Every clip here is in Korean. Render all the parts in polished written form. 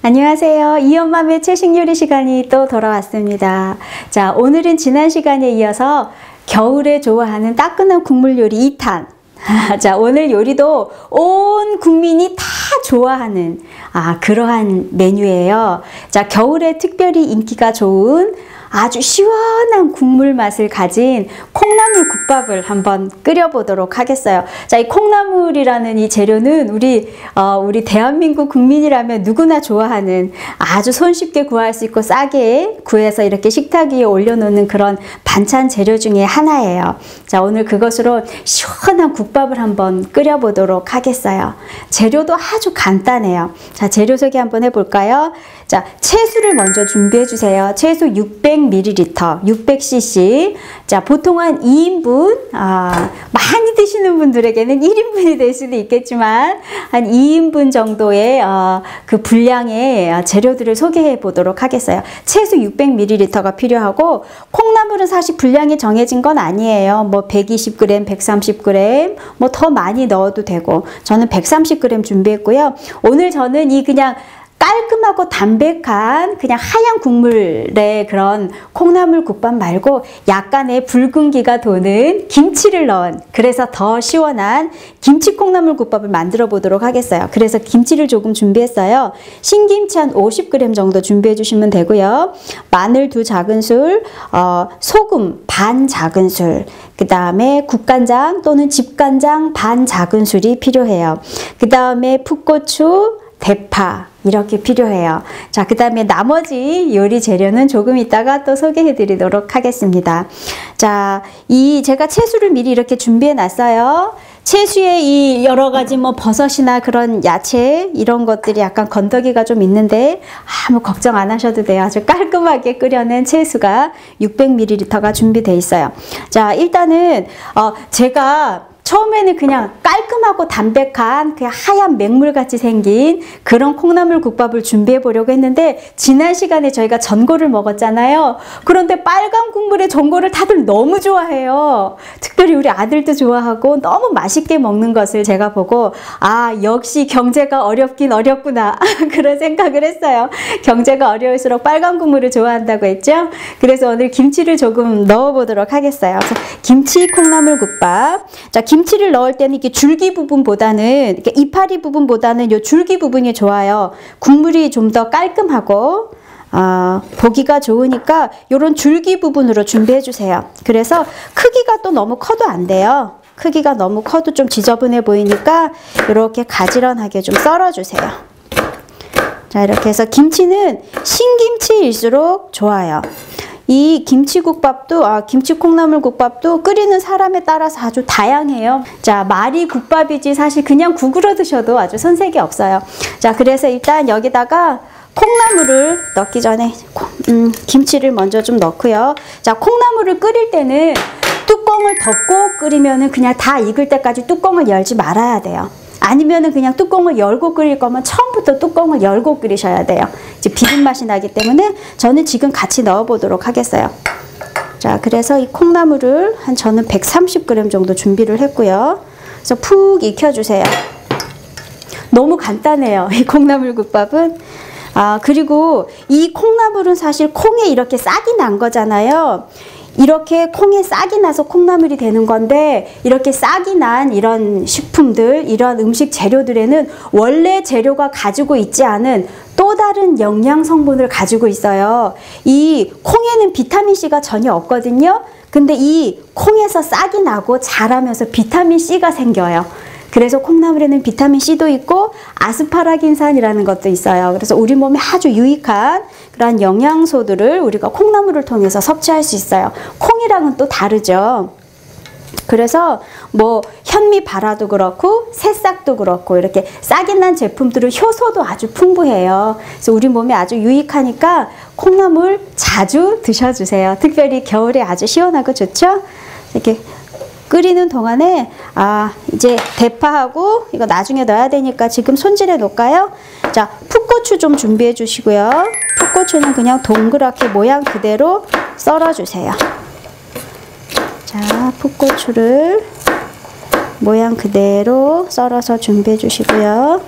안녕하세요. 이엄맘의 채식 요리 시간이 또 돌아왔습니다. 자, 오늘은 지난 시간에 이어서 겨울에 좋아하는 따끈한 국물 요리 2탄. 자, 오늘 요리도 온 국민이 다 좋아하는 그러한 메뉴예요. 자, 겨울에 특별히 인기가 좋은 아주 시원한 국물 맛을 가진 콩나물 국밥을 한번 끓여보도록 하겠어요. 자, 이 콩나물이라는 이 재료는 우리 대한민국 국민이라면 누구나 좋아하는 아주 손쉽게 구할 수 있고 싸게 구해서 이렇게 식탁 위에 올려놓는 그런 반찬 재료 중에 하나예요. 자, 오늘 그것으로 시원한 국밥을 한번 끓여보도록 하겠어요. 재료도 아주 간단해요. 자, 재료 소개 한번 해볼까요? 자, 채수를 먼저 준비해 주세요. 채수 600ml, 600cc. 자, 보통 한 2인분, 많이 드시는 분들에게는 1인분이 될 수도 있겠지만, 한 2인분 정도의 그 분량의 재료들을 소개해 보도록 하겠어요. 채수 600ml가 필요하고, 콩나물은 사실 분량이 정해진 건 아니에요. 뭐 120g, 130g, 뭐 더 많이 넣어도 되고, 저는 130g 준비했고요. 오늘 저는 이 그냥 깔끔하고 담백한 그냥 하얀 국물의 그런 콩나물 국밥 말고 약간의 붉은기가 도는 김치를 넣은, 그래서 더 시원한 김치 콩나물 국밥을 만들어 보도록 하겠어요. 그래서 김치를 조금 준비했어요. 신김치 한 50g 정도 준비해 주시면 되고요. 마늘 2작은술, 소금 반 작은술, 그 다음에 국간장 또는 집간장 반 작은술이 필요해요. 그 다음에 풋고추, 대파 이렇게 필요해요. 자, 그 다음에 나머지 요리 재료는 조금 이따가 또 소개해 드리도록 하겠습니다. 자, 제가 채수를 미리 이렇게 준비해 놨어요. 채수에 이 여러 가지 뭐 버섯이나 그런 야채 이런 것들이 약간 건더기가 좀 있는데 아무 걱정 안 하셔도 돼요. 아주 깔끔하게 끓여낸 채수가 600ml가 준비되어 있어요. 자, 일단은 제가 처음에는 그냥 깔끔하고 담백한 그냥 하얀 맹물같이 생긴 그런 콩나물 국밥을 준비해 보려고 했는데, 지난 시간에 저희가 전골을 먹었잖아요. 그런데 빨간 국물에 전골을 다들 너무 좋아해요. 특별히 우리 아들도 좋아하고 너무 맛있게 먹는 것을 제가 보고 역시 경제가 어렵긴 어렵구나 그런 생각을 했어요. 경제가 어려울수록 빨간 국물을 좋아한다고 했죠. 그래서 오늘 김치를 조금 넣어 보도록 하겠어요. 김치 콩나물 국밥. 자, 김치를 넣을 때는 이렇게 줄기 부분보다는, 이렇게 이파리 부분보다는 이 줄기 부분이 좋아요. 국물이 좀 더 깔끔하고 보기가 좋으니까 이런 줄기 부분으로 준비해 주세요. 그래서 크기가 또 너무 커도 안 돼요. 크기가 너무 커도 좀 지저분해 보이니까 이렇게 가지런하게 좀 썰어 주세요. 자, 이렇게 해서 김치는 신김치일수록 좋아요. 이 김치국밥도, 김치 콩나물 국밥도 끓이는 사람에 따라서 아주 다양해요. 자, 말이 국밥이지 사실 그냥 국으로 드셔도 아주 손색이 없어요. 자, 그래서 일단 여기다가 콩나물을 넣기 전에 김치를 먼저 좀 넣고요. 자, 콩나물을 끓일 때는 뚜껑을 덮고 끓이면은 그냥 다 익을 때까지 뚜껑을 열지 말아야 돼요. 아니면은 그냥 뚜껑을 열고 끓일 거면 처음부터 뚜껑을 열고 끓이셔야 돼요. 이제 비린 맛이 나기 때문에 저는 지금 같이 넣어 보도록 하겠어요. 자, 그래서 이 콩나물을 저는 130g 정도 준비를 했고요. 그래서 푹 익혀주세요. 너무 간단해요, 이 콩나물 국밥은. 그리고 이 콩나물은 사실 콩에 이렇게 싹이 난 거잖아요. 이렇게 콩에 싹이 나서 콩나물이 되는 건데, 이렇게 싹이 난 이런 식품들, 이런 음식 재료들에는 원래 재료가 가지고 있지 않은 또 다른 영양 성분을 가지고 있어요. 이 콩에는 비타민C가 전혀 없거든요. 근데 이 콩에서 싹이 나고 자라면서 비타민C가 생겨요. 그래서 콩나물에는 비타민C도 있고 아스파라긴산이라는 것도 있어요. 그래서 우리 몸에 아주 유익한 그런 영양소들을 우리가 콩나물을 통해서 섭취할 수 있어요. 콩이랑은 또 다르죠. 그래서 뭐 현미바라도 그렇고 새싹도 그렇고 이렇게 싹이 난 제품들은 효소도 아주 풍부해요. 그래서 우리 몸에 아주 유익하니까 콩나물 자주 드셔주세요. 특별히 겨울에 아주 시원하고 좋죠. 이렇게 끓이는 동안에 이제 대파하고 이거 나중에 넣어야 되니까 지금 손질해 놓을까요? 자, 풋고추 좀 준비해 주시고요. 풋고추는 그냥 동그랗게 모양 그대로 썰어 주세요. 자, 풋고추를 모양 그대로 썰어서 준비해 주시고요.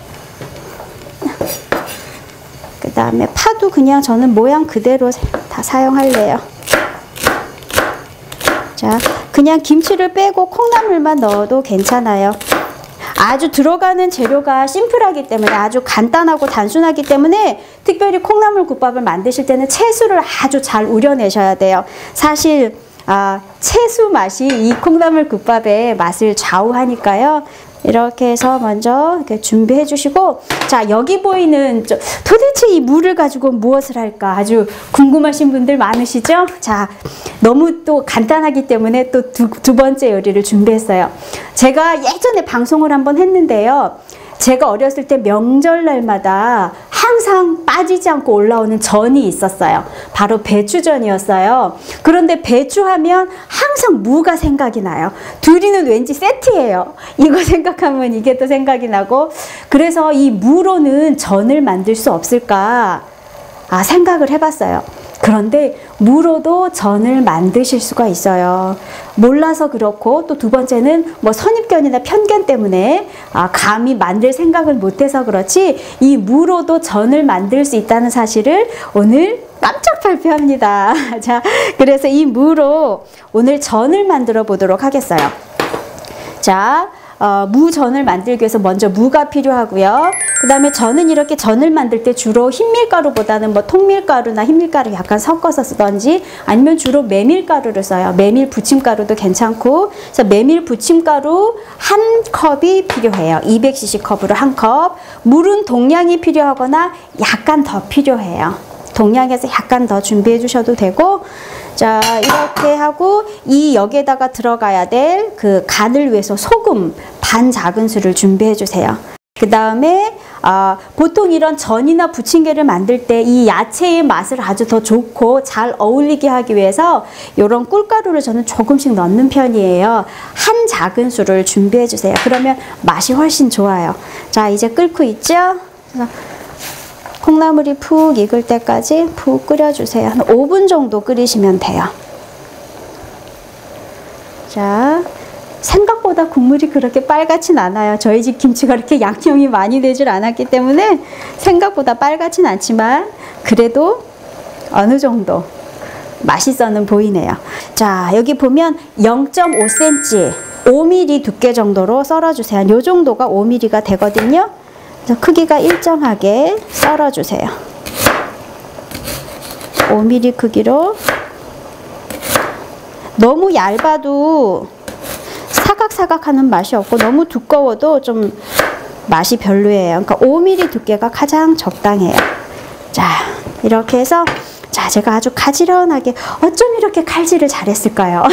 그 다음에 파도 그냥 저는 모양 그대로 다 사용할래요. 자, 그냥 김치를 빼고 콩나물만 넣어도 괜찮아요. 아주 들어가는 재료가 심플하기 때문에, 아주 간단하고 단순하기 때문에 특별히 콩나물 국밥을 만드실 때는 채수를 아주 잘 우려내셔야 돼요. 사실 채수 맛이 이 콩나물 국밥의 맛을 좌우하니까요. 이렇게 해서 먼저 이렇게 준비해 주시고, 자, 여기 보이는 도대체 이 무를 가지고 무엇을 할까 아주 궁금하신 분들 많으시죠? 자, 너무 또 간단하기 때문에 또 두 번째 요리를 준비했어요. 제가 예전에 방송을 한번 했는데요. 제가 어렸을 때 명절날마다 항상 빠지지 않고 올라오는 전이 있었어요. 바로 배추전이었어요. 그런데 배추하면 항상 무가 생각이 나요. 둘이는 왠지 세트예요. 이거 생각하면 이게 또 생각이 나고, 그래서 이 무로는 전을 만들 수 없을까 생각을 해봤어요. 그런데 무로도 전을 만드실 수가 있어요. 몰라서 그렇고, 또 두 번째는 뭐 선입견이나 편견 때문에 감히 만들 생각을 못해서 그렇지, 이 무로도 전을 만들 수 있다는 사실을 오늘 깜짝 발표합니다. 자, 그래서 이 무로 오늘 전을 만들어 보도록 하겠어요. 자, 무전을 만들기 위해서 먼저 무가 필요하고요. 그 다음에 저는 이렇게 전을 만들 때 주로 흰밀가루보다는 뭐 통밀가루나 흰밀가루 약간 섞어서 쓰던지, 아니면 주로 메밀가루를 써요. 메밀 부침가루도 괜찮고. 그래서 메밀 부침가루 한 컵이 필요해요. 200cc 컵으로 한 컵. 물은 동량이 필요하거나 약간 더 필요해요. 동량에서 약간 더 준비해 주셔도 되고, 자, 이렇게 하고, 여기에다가 들어가야 될 그 간을 위해서 소금 반 작은술을 준비해 주세요. 그 다음에 보통 이런 전이나 부침개를 만들 때 이 야채의 맛을 아주 더 좋고 잘 어울리게 하기 위해서 이런 꿀가루를 저는 조금씩 넣는 편이에요. 한 작은술을 준비해 주세요. 그러면 맛이 훨씬 좋아요. 자, 이제 끓고 있죠? 그래서 콩나물이 푹 익을 때까지 푹 끓여주세요. 한 5분 정도 끓이시면 돼요. 자, 생각보다 국물이 그렇게 빨갛진 않아요. 저희 집 김치가 그렇게 양념이 많이 되질 않았기 때문에 생각보다 빨갛진 않지만 그래도 어느 정도 맛있어는 보이네요. 자, 여기 보면 0.5cm, 5mm 두께 정도로 썰어주세요. 이 정도가 5mm가 되거든요. 그래서 크기가 일정하게 썰어주세요. 5mm 크기로. 너무 얇아도 사각사각하는 맛이 없고, 너무 두꺼워도 좀 맛이 별로예요. 그러니까 5mm 두께가 가장 적당해요. 자, 이렇게 해서, 자, 제가 아주 가지런하게, 어쩜 이렇게 칼질을 잘했을까요?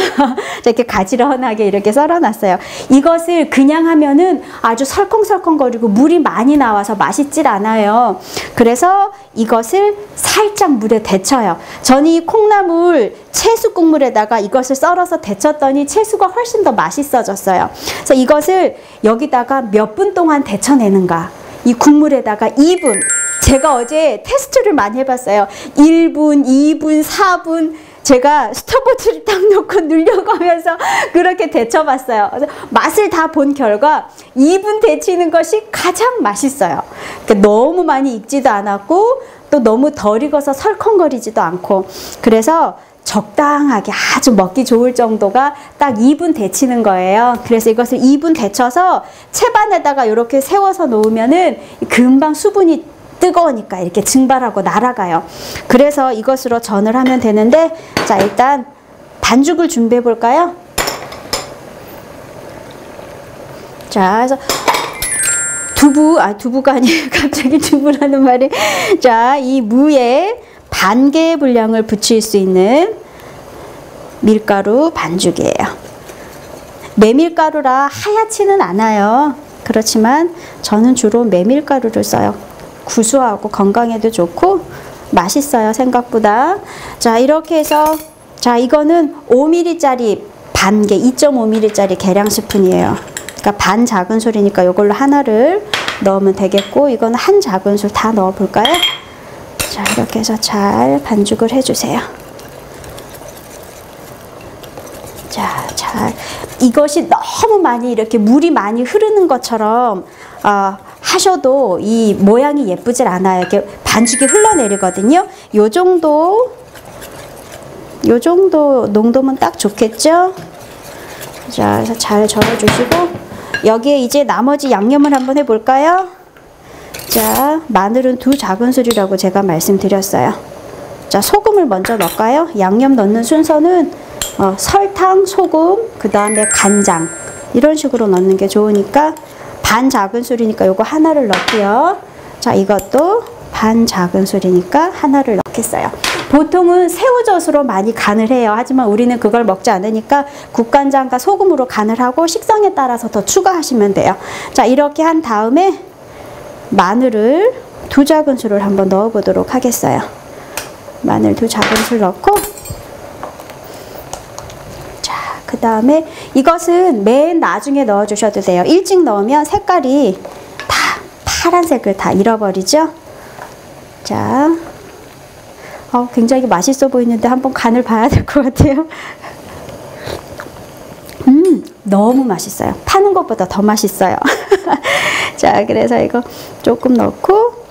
이렇게 가지런하게 이렇게 썰어놨어요. 이것을 그냥 하면은 아주 설컹설컹거리고 물이 많이 나와서 맛있질 않아요. 그래서 이것을 살짝 물에 데쳐요. 저는 이 콩나물 채수 국물에다가 이것을 썰어서 데쳤더니 채수가 훨씬 더 맛있어졌어요. 그래서 이것을 여기다가 몇 분 동안 데쳐내는가? 이 국물에다가 2분. 제가 어제 테스트를 많이 해봤어요. 1분, 2분, 4분. 제가 스톱워치를 딱 놓고 눌려가면서 그렇게 데쳐봤어요. 그래서 맛을 다 본 결과 2분 데치는 것이 가장 맛있어요. 그러니까 너무 많이 익지도 않았고, 또 너무 덜 익어서 설컹거리지도 않고, 그래서 적당하게 아주 먹기 좋을 정도가 딱 2분 데치는 거예요. 그래서 이것을 2분 데쳐서 채반에다가 이렇게 세워서 놓으면은 금방 수분이 뜨거우니까 이렇게 증발하고 날아가요. 그래서 이것으로 전을 하면 되는데, 자, 일단 반죽을 준비해 볼까요? 자, 그래서 두부가 아니에요. 갑자기 두부라는 말이. 자, 이 무에 반 개의 분량을 붙일 수 있는 밀가루 반죽이에요. 메밀가루라 하얗지는 않아요. 그렇지만 저는 주로 메밀가루를 써요. 구수하고 건강에도 좋고 맛있어요, 생각보다. 자, 이렇게 해서, 자, 이거는 5mm짜리 반 개, 2.5mm짜리 계량 스푼이에요. 그러니까 반 작은술이니까 이걸로 하나를 넣으면 되겠고, 이건 한 작은술 다 넣어볼까요? 자, 이렇게 해서 잘 반죽을 해주세요. 자, 이것이 너무 많이 이렇게 물이 많이 흐르는 것처럼 하셔도 이 모양이 예쁘질 않아요. 이렇게 반죽이 흘러내리거든요. 요 정도 농도면 딱 좋겠죠? 자, 그래서 잘 저어주시고 여기에 이제 나머지 양념을 한번 해볼까요? 자, 마늘은 2 작은술이라고 제가 말씀드렸어요. 자, 소금을 먼저 넣을까요? 양념 넣는 순서는 설탕, 소금, 그 다음에 간장 이런 식으로 넣는 게 좋으니까 반 작은술이니까 요거 하나를 넣을게요. 자, 이것도 반 작은술이니까 하나를 넣겠어요. 보통은 새우젓으로 많이 간을 해요. 하지만 우리는 그걸 먹지 않으니까 국간장과 소금으로 간을 하고 식성에 따라서 더 추가하시면 돼요. 자, 이렇게 한 다음에 마늘을 2 작은술을 한번 넣어 보도록 하겠어요. 마늘 2 작은술 넣고, 자, 그 다음에 이것은 맨 나중에 넣어 주셔도 돼요. 일찍 넣으면 색깔이 다 파란색을 다 잃어버리죠. 자, 굉장히 맛있어 보이는데 한번 간을 봐야 될 것 같아요. 너무 맛있어요. 파는 것보다 더 맛있어요. 자, 그래서 이거 조금 넣고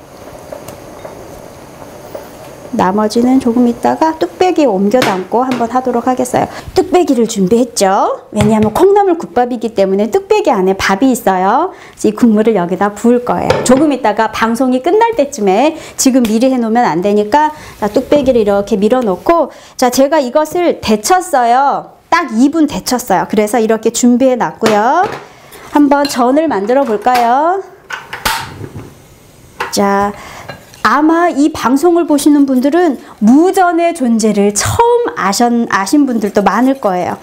나머지는 조금 있다가 뚝배기에 옮겨 담고 한번 하도록 하겠어요. 뚝배기를 준비했죠. 왜냐하면 콩나물 국밥이기 때문에 뚝배기 안에 밥이 있어요. 이 국물을 여기다 부을 거예요. 조금 있다가 방송이 끝날 때쯤에 지금 미리 해놓으면 안 되니까 자, 뚝배기를 이렇게 밀어놓고, 자, 제가 이것을 데쳤어요. 딱 2분 데쳤어요. 그래서 이렇게 준비해 놨고요. 한번 전을 만들어 볼까요? 자, 아마 이 방송을 보시는 분들은 무전의 존재를 처음 아신 분들도 많을 거예요.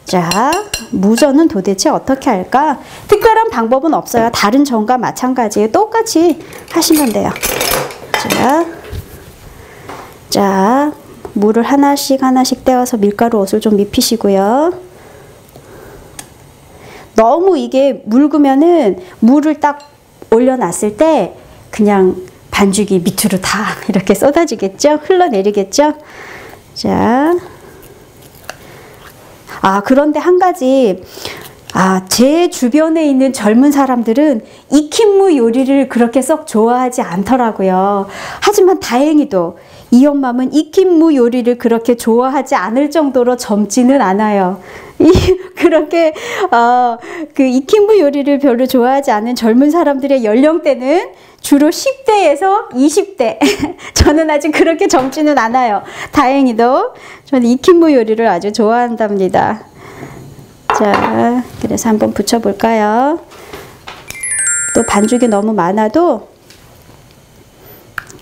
자, 무전은 도대체 어떻게 할까? 특별한 방법은 없어요. 다른 전과 마찬가지예요. 똑같이 하시면 돼요. 자, 물을 하나씩 떼어서 밀가루 옷을 좀 입히시고요. 너무 이게 묽으면은 물을 딱 올려놨을 때 그냥 반죽이 밑으로 다 이렇게 쏟아지겠죠? 흘러내리겠죠? 자, 그런데 한 가지, 제 주변에 있는 젊은 사람들은 익힌무 요리를 그렇게 썩 좋아하지 않더라고요. 하지만 다행히도 이 엄마는 익힌무 요리를 그렇게 좋아하지 않을 정도로 젊지는 않아요. 그렇게 그 익힌무 요리를 별로 좋아하지 않은 젊은 사람들의 연령대는 주로 10대에서 20대. 저는 아직 그렇게 젊지는 않아요. 다행히도 저는 익힌무 요리를 아주 좋아한답니다. 자, 그래서 한번 붙여볼까요? 또 반죽이 너무 많아도,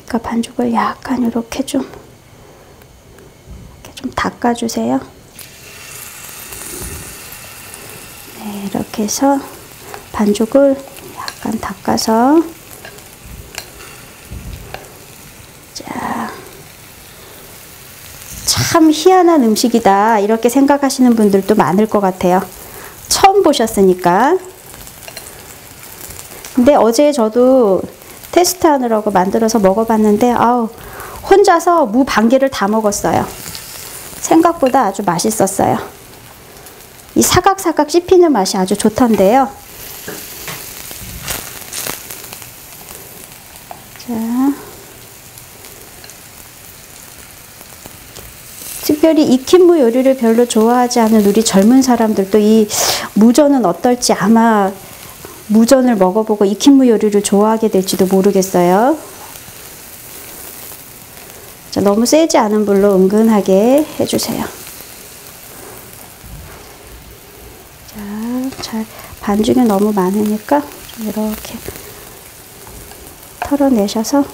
그러니까 반죽을 약간 이렇게 좀 닦아주세요. 네, 이렇게 해서 반죽을 약간 닦아서, 자, 참 희한한 음식이다 이렇게 생각하시는 분들도 많을 것 같아요. 처음 보셨으니까. 근데 어제 저도 테스트하느라고 만들어서 먹어봤는데 혼자서 무 반 개를 다 먹었어요. 생각보다 아주 맛있었어요. 이 사각사각 씹히는 맛이 아주 좋던데요. 자, 특별히 익힌무 요리를 별로 좋아하지 않은 우리 젊은 사람들도 이 무전은 어떨지, 아마 무전을 먹어보고 익힌무 요리를 좋아하게 될지도 모르겠어요. 자, 너무 세지 않은 불로 은근하게 해주세요. 자, 반죽이 너무 많으니까 이렇게 털어내셔서,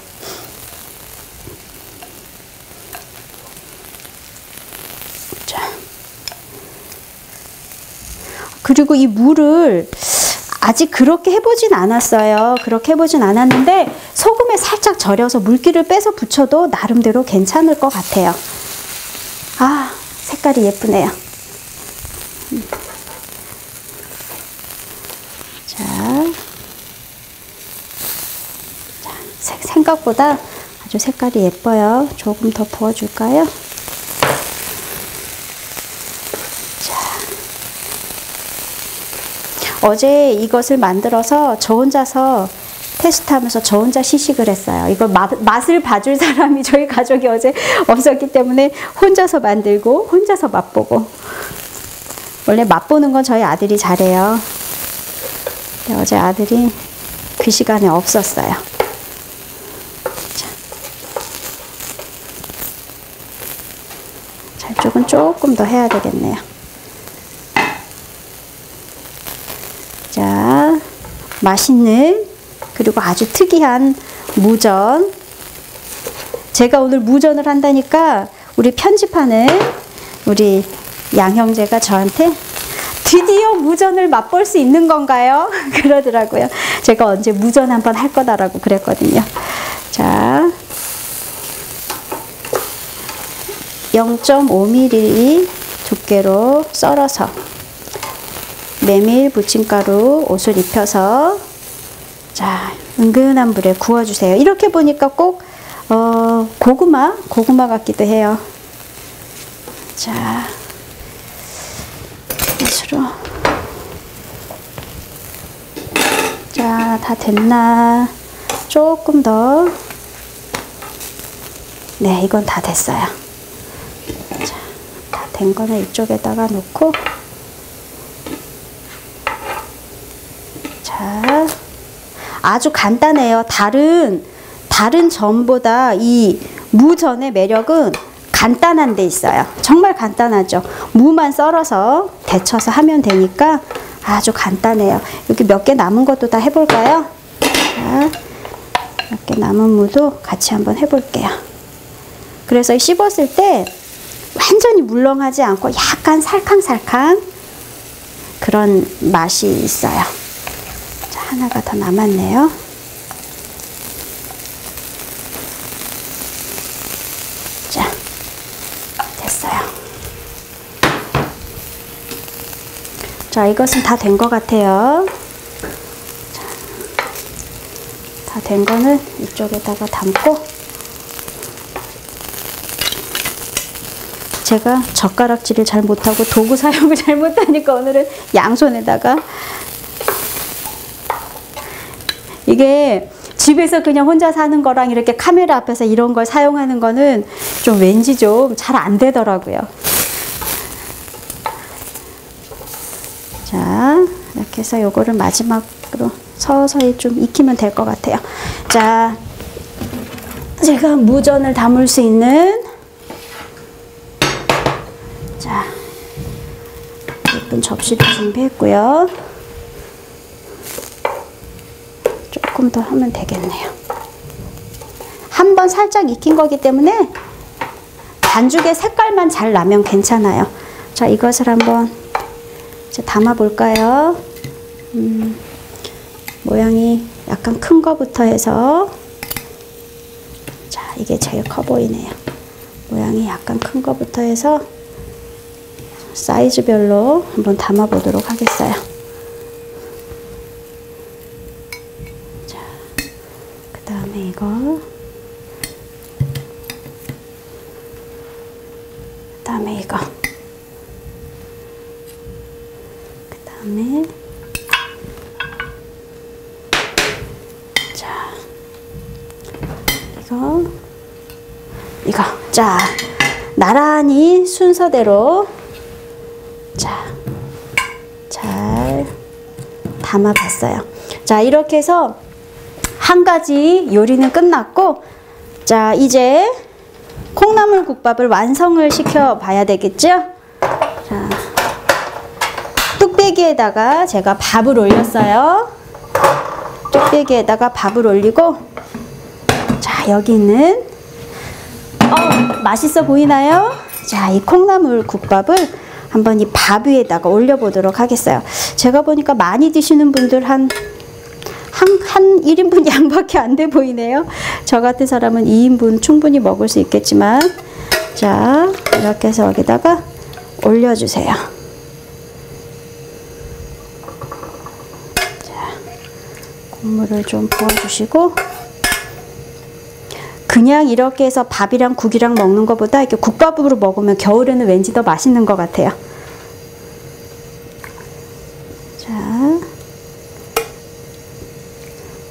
자, 그리고 이 물을 아직 그렇게 해보진 않았어요. 그렇게 해보진 않았는데 소금에 살짝 절여서 물기를 빼서 붙여도 나름대로 괜찮을 것 같아요. 색깔이 예쁘네요. 자, 생각보다 아주 색깔이 예뻐요. 조금 더 부어줄까요? 어제 이것을 만들어서 저 혼자서 테스트하면서 저 혼자 시식을 했어요. 이걸 맛을 봐줄 사람이 저희 가족이 어제 없었기 때문에 혼자서 만들고 혼자서 맛보고. 원래 맛보는 건 저희 아들이 잘해요. 근데 어제 아들이 그 시간에 없었어요. 잘쪽은 조금 더 해야 되겠네요. 자, 맛있는 그리고 아주 특이한 무전. 제가 오늘 무전을 한다니까 우리 편집하는 우리 양형제가 저한테 드디어 무전을 맛볼 수 있는 건가요? 그러더라고요. 제가 언제 무전 한번 할 거다라고 그랬거든요. 자, 0.5mm 두께로 썰어서 메밀 부침가루 옷을 입혀서 자, 은근한 불에 구워주세요. 이렇게 보니까 꼭 고구마 같기도 해요. 자, 이것으로 자, 다 됐나? 조금 더. 네, 이건 다 됐어요. 자, 다 된 거는 이쪽에다가 놓고 자, 아주 간단해요. 다른 전보다 이 무전의 매력은 간단한 데 있어요. 정말 간단하죠. 무만 썰어서 데쳐서 하면 되니까 아주 간단해요. 여기 몇 개 남은 것도 다 해볼까요? 자, 몇 개 남은 무도 같이 한번 해볼게요. 그래서 씹었을 때 완전히 물렁하지 않고 약간 살캉살캉 그런 맛이 있어요. 자, 하나가 더 남았네요. 자, 됐어요. 자, 이것은 다 된 것 같아요. 다 된 거는 이쪽에다가 담고 제가 젓가락질을 잘 못하고 도구 사용을 잘 못하니까 오늘은 양손에다가 이게 집에서 그냥 혼자 사는 거랑 이렇게 카메라 앞에서 이런 걸 사용하는 거는 좀 왠지 좀 잘 안 되더라고요. 자, 이렇게 해서 요거를 마지막으로 서서히 좀 익히면 될 것 같아요. 자, 제가 무전을 담을 수 있는 자, 예쁜 접시도 준비했고요. 조금 더 하면 되겠네요. 한번 살짝 익힌 거기 때문에 반죽의 색깔만 잘 나면 괜찮아요. 자, 이것을 한번 이제 담아 볼까요? 모양이 약간 큰 거부터 해서 자, 이게 제일 커 보이네요. 모양이 약간 큰 거부터 해서 사이즈별로 한번 담아 보도록 하겠어요. 자, 그 다음에 이거, 그 다음에 이거, 그 다음에 자, 이거. 자, 나란히 순서대로 자, 잘 담아봤어요. 자, 이렇게 해서 한 가지 요리는 끝났고, 자, 이제 콩나물 국밥을 완성을 시켜 봐야 되겠죠? 자, 뚝배기에다가 제가 밥을 올렸어요. 뚝배기에다가 밥을 올리고, 자, 여기는 맛있어 보이나요? 자, 이 콩나물 국밥을 한번 이 밥 위에다가 올려보도록 하겠어요. 제가 보니까 많이 드시는 분들 한 1인분 양밖에 안 돼 보이네요. 저 같은 사람은 2인분 충분히 먹을 수 있겠지만, 자, 이렇게 해서 여기다가 올려주세요. 자, 국물을 좀 부어주시고, 그냥 이렇게 해서 밥이랑 국이랑 먹는 것보다 이렇게 국밥으로 먹으면 겨울에는 왠지 더 맛있는 것 같아요. 자,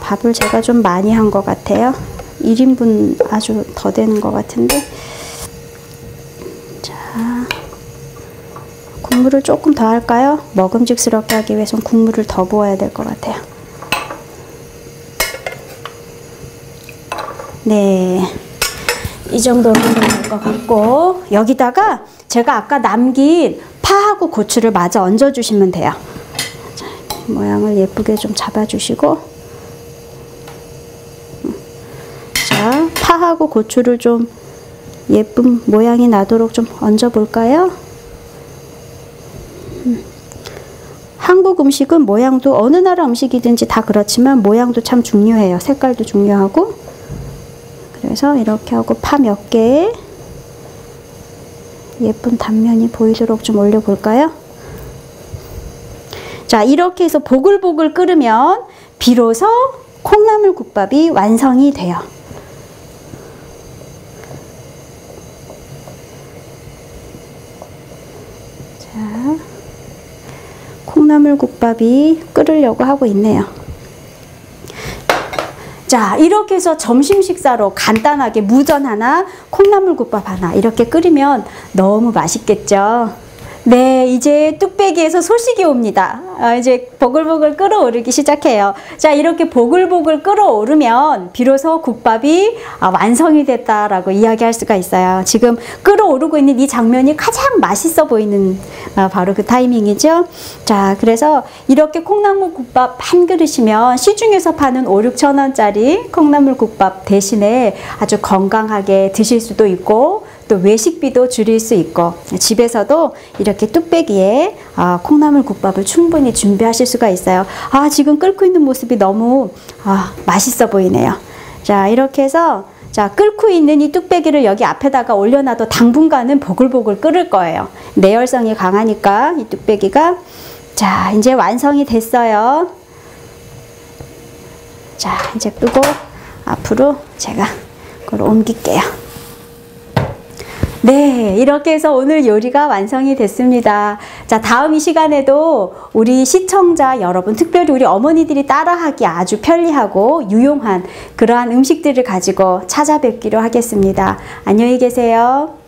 밥을 제가 좀 많이 한 것 같아요. 1인분 아주 더 되는 것 같은데. 자, 국물을 조금 더 할까요? 먹음직스럽게 하기 위해서는 국물을 더 부어야 될 것 같아요. 네, 이 정도면 될 것 같고, 여기다가 제가 아까 남긴 파하고 고추를 마저 얹어주시면 돼요. 자, 모양을 예쁘게 좀 잡아주시고, 자, 파하고 고추를 좀 예쁜 모양이 나도록 좀 얹어볼까요? 한국 음식은 모양도 어느 나라 음식이든지 다 그렇지만 모양도 참 중요해요. 색깔도 중요하고. 그래서 이렇게 하고 파 몇 개에 예쁜 단면이 보이도록 좀 올려볼까요? 자, 이렇게 해서 보글보글 끓으면 비로소 콩나물국밥이 완성이 돼요. 자, 콩나물국밥이 끓으려고 하고 있네요. 자, 이렇게 해서 점심 식사로 간단하게 무전 하나, 콩나물국밥 하나 이렇게 끓이면 너무 맛있겠죠? 네, 이제 뚝배기에서 소식이 옵니다. 이제 보글보글 끓어오르기 시작해요. 자, 이렇게 보글보글 끓어오르면 비로소 국밥이 완성이 됐다라고 이야기할 수가 있어요. 지금 끓어오르고 있는 이 장면이 가장 맛있어 보이는 바로 그 타이밍이죠. 자, 그래서 이렇게 콩나물국밥 한 그릇이면 시중에서 파는 5-6천 원짜리 콩나물국밥 대신에 아주 건강하게 드실 수도 있고 또 외식비도 줄일 수 있고 집에서도 이렇게 뚝배기에 콩나물국밥을 충분히 준비하실 수가 있어요. 지금 끓고 있는 모습이 너무 맛있어 보이네요. 자, 이렇게 해서 자, 끓고 있는 이 뚝배기를 여기 앞에다가 올려놔도 당분간은 보글보글 끓을 거예요. 내열성이 강하니까 이 뚝배기가. 자, 이제 완성이 됐어요. 자, 이제 끄고 앞으로 제가 그걸 옮길게요. 네, 이렇게 해서 오늘 요리가 완성이 됐습니다. 자, 다음 이 시간에도 우리 시청자 여러분, 특별히 우리 어머니들이 따라하기 아주 편리하고 유용한 그러한 음식들을 가지고 찾아뵙기로 하겠습니다. 안녕히 계세요.